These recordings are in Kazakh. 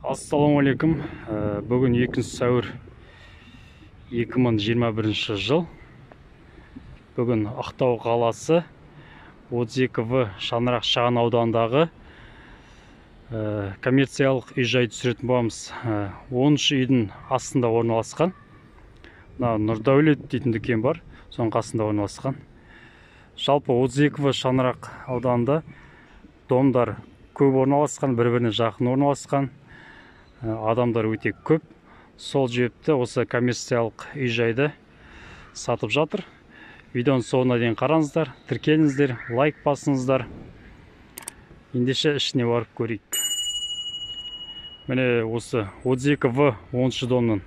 Ассалаумағалейкум. Бүгін 2 сәуір 2021 жыл. Бүгін Ақтау қаласы 32В Шаңырақ шағын ауданындағы коммерциялық үй-жай түсіретін боламыз. 10 үйдің астында орналасқан. Нұрдәулет дейтін дүкен бар, соның қасында орналасқан. Жалпы 32В Шаңырақ ауданында домдар көп орналасқан, бір-біріне жақын орналасқан. Адамдар өте көп. Сол жепті осы коммерциялық үй-жайды сатып жатыр. Видеоның соңына дейін қараңыздар, тіркеліңіздер, лайк басыңыздар. Ендеше ішіне барып көрейік. Міне осы 32В 10 домның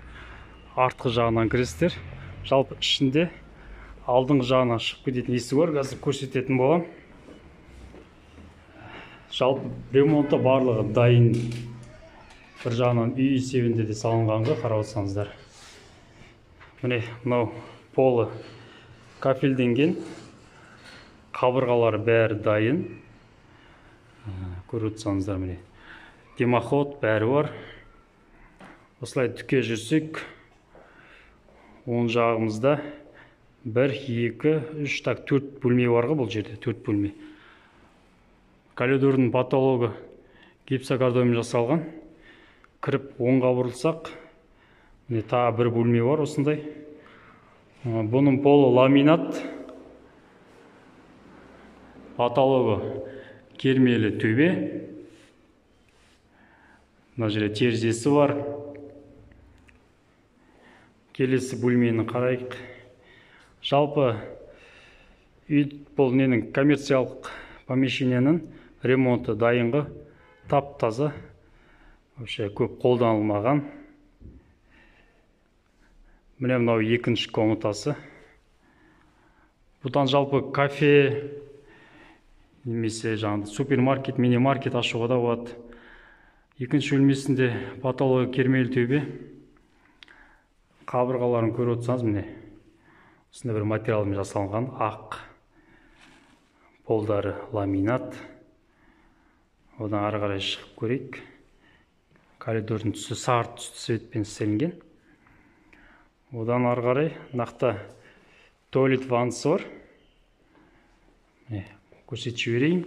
артқы жағынан кіресіздер. Жалпы ішінде алдыңғы жағынан шығып кететін есігі бар, қазір көрсететін болам. Жалпы ремонты барлығы дайын. Бір жағынан үй есебінде де салынғанға қарап отырсаңыздар. Міне мынау полы кафельденген, қабырғалары бәрі дайын. Көріп отырсаңыздар, міне дымоход бәрі бар. Осылай дүке жүрсек, оң жағымызда 1, 2, 3, 4 бөлме бар ғой, бұл жерде 4 бөлме. Коридордың потологы гипсокартонмен жасалған. Кіріп оңға бұрылсақ, міне тағы бір бөлме бар осындай. Бұның полы ламинат, потологы кермелі төбе. Мына жерде терезесі бар. Келесі бөлмені қарайық. Жалпы бұл ненің коммерциялық помещениенің ремонты дайынғы, тап-таза. Вообще көп қолданылмаған. Міне мынау екінші комнатасы. Бұдан жалпы кафе, немесе жаңағы супермаркет, мини-маркет ашуға да болады. Екінші бөлмесінде потологы кермелі төбе. Қабырғаларын көріп отырсаңыз, міне осындай бір материалмен жасалған, ақ. Полдары ламинат. Одан ары қарай шығып көрейік. Коридордың түсі сары түсті светпен істелінген. Одан ары қарай нақты туалет ваннасы бар. Көрсетіп жіберейін.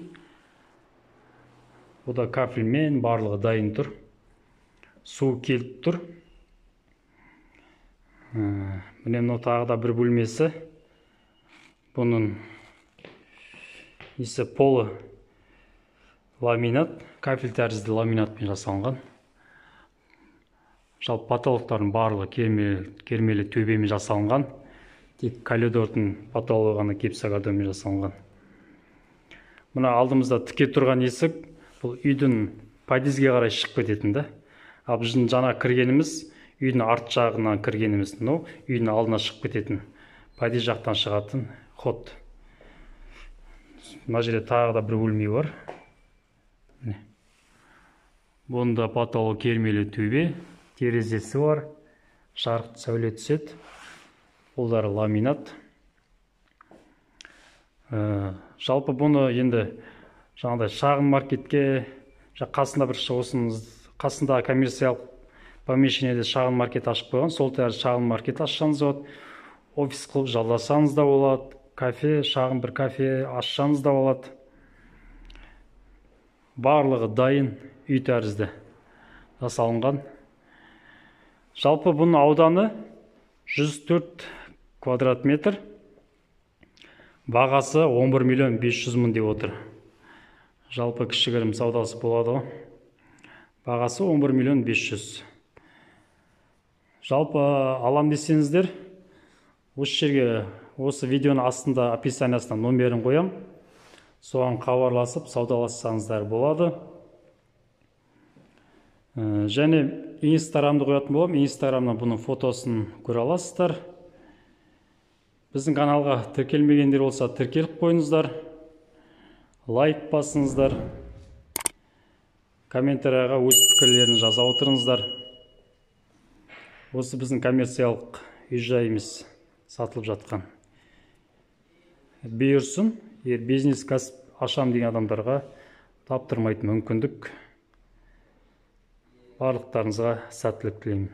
Ода кафельмен барлығы дайын тұр. Су келіп тұр. Міне мынау тағы да бір бөлмесі. Бұның несі полы ламинат, кафель тәрізді ламинатпен жасалынған. Жалпы потолоктардың барлығы кермелі төбемен жасалынған. Тек коридордың потологы ғана гипсокартонмен жасалынған. Мына алдымызда тіке тұрған есік, бұл үйдің подъезге қарай шығып кететін да. Ал біздің жаңа кіргеніміз, үйдің арт жағынан кіргеніміз, үйдің алдына шығып кететін, подъезд жақтан шығатын ход. Мына жерде тағы да бір бөлме бар. Бұнда потологы кермелі төбе. Терезесі бар, жарық сәуле түседі. Олдары ламинат. Жалпы бұны енді жаңағыдай шағын маркетке, қасында бір шығысыңыз, қасында коммерциялық помещениеде шағын маркет ашып қойған. Сол тәрізді шағын маркет ашсаңыз болады. Офис қылып жалдасаңыз да болады. Кафе, шағын бір кафе ашсаңыз да болады. Барлығы дайын үй тәрізді жасалынған. Жалпы бұның ауданы 104 квадрат метр. Бағасы 11 миллион 500 мың деп отыр. Жалпы кішігірім саудасы болады. Бағасы 11 миллион 500. Жалпы алам десеңіздер, осы жерге, осы видеоның астында описаниясына номерін қоям. Соған хабарласып саудалассаңыздар болады. Және инстаграмды қоятын болам. Инстаграмнан бұның фотосын көре аласыздар. Біздің каналға тіркелмегендер болса тіркеліп қойыңыздар. Лайк басыңыздар. Комментарияға өз пікірлерін жаза отырыңыздар. Осы біздің коммерциялық үй-жайымыз сатылып жатқан. Бұйырсын, бизнес кәсіп ашам деген адамдарға таптырмайтын мүмкіндік. барлықтарыңызға сәттілік тілеймін.